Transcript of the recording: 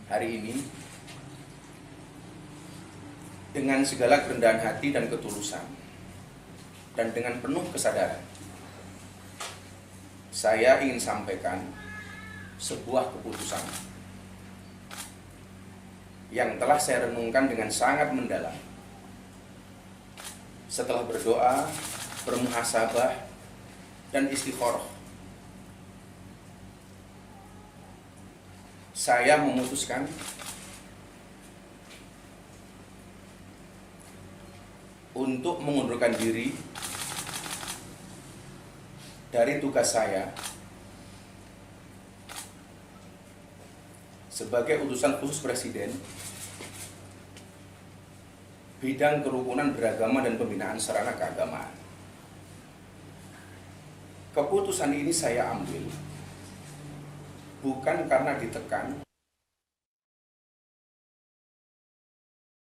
hari ini dengan segala kerendahan hati dan ketulusan, dan dengan penuh kesadaran, saya ingin sampaikan sebuah keputusan yang telah saya renungkan dengan sangat mendalam. Setelah berdoa, bermuhasabah, dan istikharah, saya memutuskan untuk mengundurkan diri dari tugas saya sebagai utusan khusus Presiden bidang kerukunan beragama dan pembinaan sarana keagamaan. Keputusan ini saya ambil bukan karena ditekan